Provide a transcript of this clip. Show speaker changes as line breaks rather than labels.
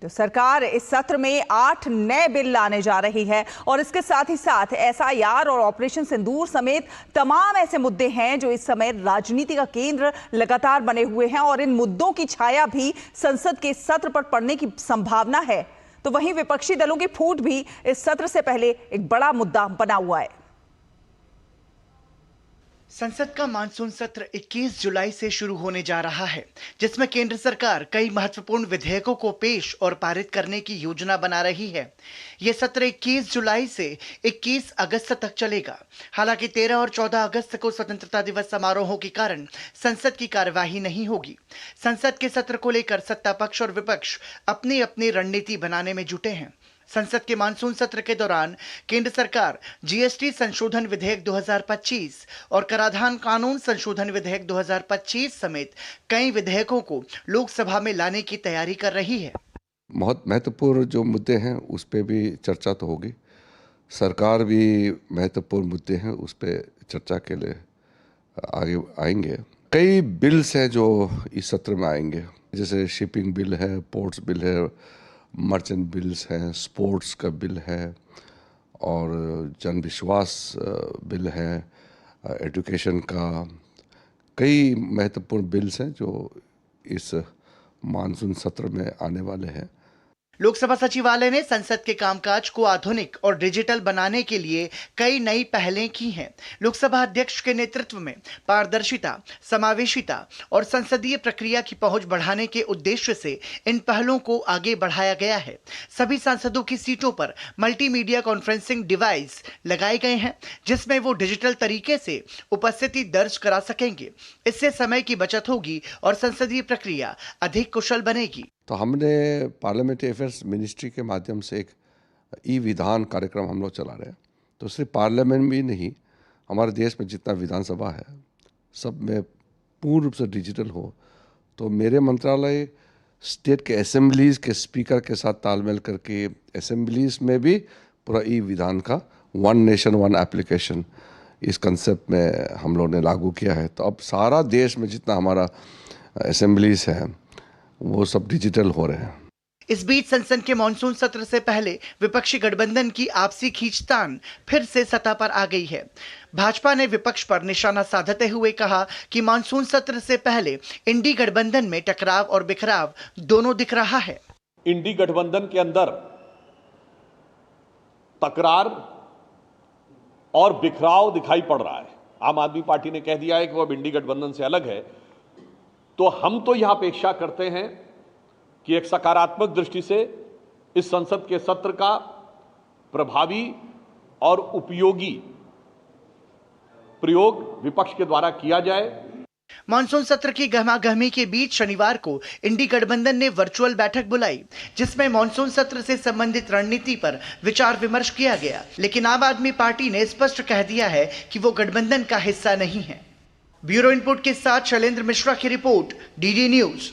तो सरकार इस सत्र में 8 नए बिल लाने जा रही है और इसके साथ ही साथ एसआईआर और ऑपरेशन सिंदूर समेत तमाम ऐसे मुद्दे हैं जो इस समय राजनीति का केंद्र लगातार बने हुए हैं और इन मुद्दों की छाया भी संसद के सत्र पर पड़ने की संभावना है। तो वहीं विपक्षी दलों की फूट भी इस सत्र से पहले एक बड़ा मुद्दा बना हुआ है।
संसद का मानसून सत्र 21 जुलाई से शुरू होने जा रहा है, जिसमें केंद्र सरकार कई महत्वपूर्ण विधेयकों को पेश और पारित करने की योजना बना रही है। यह सत्र 21 जुलाई से 21 अगस्त तक चलेगा। हालांकि 13 और 14 अगस्त को स्वतंत्रता दिवस समारोहों के कारण संसद की कार्यवाही नहीं होगी। संसद के सत्र को लेकर सत्ता पक्ष और विपक्ष अपनी अपनी रणनीति बनाने में जुटे हैं। संसद के मानसून सत्र के दौरान केंद्र सरकार जीएसटी संशोधन विधेयक 2025 और कराधान कानून संशोधन विधेयक 2025 समेत कई विधेयकों को लोकसभा में लाने की तैयारी कर रही है।
बहुत महत्वपूर्ण जो मुद्दे हैं उस पे भी चर्चा तो होगी। सरकार भी महत्वपूर्ण मुद्दे हैं उस पे चर्चा के लिए आगे आएंगे। कई बिल्स हैं जो इस सत्र में आएंगे, जैसे शिपिंग बिल है, पोर्ट्स बिल है, मर्चेंट बिल्स हैं, स्पोर्ट्स का बिल है और जन विश्वास बिल है, एजुकेशन का। कई महत्वपूर्ण बिल्स हैं जो इस मानसून सत्र में आने वाले हैं।
लोकसभा सचिवालय ने संसद के कामकाज को आधुनिक और डिजिटल बनाने के लिए कई नई पहलें की हैं। लोकसभा अध्यक्ष के नेतृत्व में पारदर्शिता, समावेशिता और संसदीय प्रक्रिया की पहुंच बढ़ाने के उद्देश्य से इन पहलों को आगे बढ़ाया गया है। सभी सांसदों की सीटों पर मल्टीमीडिया कॉन्फ्रेंसिंग डिवाइस लगाए गए हैं, जिसमें वो डिजिटल तरीके से उपस्थिति दर्ज करा सकेंगे। इससे समय की बचत होगी और संसदीय प्रक्रिया अधिक कुशल बनेगी।
तो हमने पार्लियामेंट्री अफेयर्स मिनिस्ट्री के माध्यम से एक ई विधान कार्यक्रम हम लोग चला रहे हैं। तो सिर्फ पार्लियामेंट में ही नहीं, हमारे देश में जितना विधानसभा है सब में पूर्ण रूप से डिजिटल हो। तो मेरे मंत्रालय स्टेट के असेंबलीज़ के स्पीकर के साथ तालमेल करके असेंबलीज़ में भी पूरा ई विधान का वन नेशन वन एप्लीकेशन इस कंसेप्ट में हम लोग ने लागू किया है। तो अब सारा देश में जितना हमारा असेंबलीज़ है वो सब डिजिटल हो रहे हैं।
इस बीच संसद के मानसून सत्र से पहले विपक्षी गठबंधन की आपसी खींचतान फिर से सत्ता पर आ गई है। भाजपा ने विपक्ष पर निशाना साधते हुए कहा कि मानसून सत्र से पहले इंडी गठबंधन में टकराव और बिखराव दोनों दिख रहा है।
इंडी गठबंधन के अंदर तकरार और बिखराव दिखाई पड़ रहा है। आम आदमी पार्टी ने कह दिया है कि वो अब इंडी गठबंधन से अलग है। तो हम तो यह अपेक्षा करते हैं कि एक सकारात्मक दृष्टि से इस संसद के सत्र का प्रभावी और उपयोगी प्रयोग विपक्ष के द्वारा किया जाए।
मानसून सत्र की गहमागहमी के बीच शनिवार को इंडी गठबंधन ने वर्चुअल बैठक बुलाई, जिसमें मानसून सत्र से संबंधित रणनीति पर विचार विमर्श किया गया। लेकिन आम आदमी पार्टी ने स्पष्ट कह दिया है कि वो गठबंधन का हिस्सा नहीं है। ब्यूरो इनपुट के साथ शैलेंद्र मिश्रा की रिपोर्ट, डीडी न्यूज।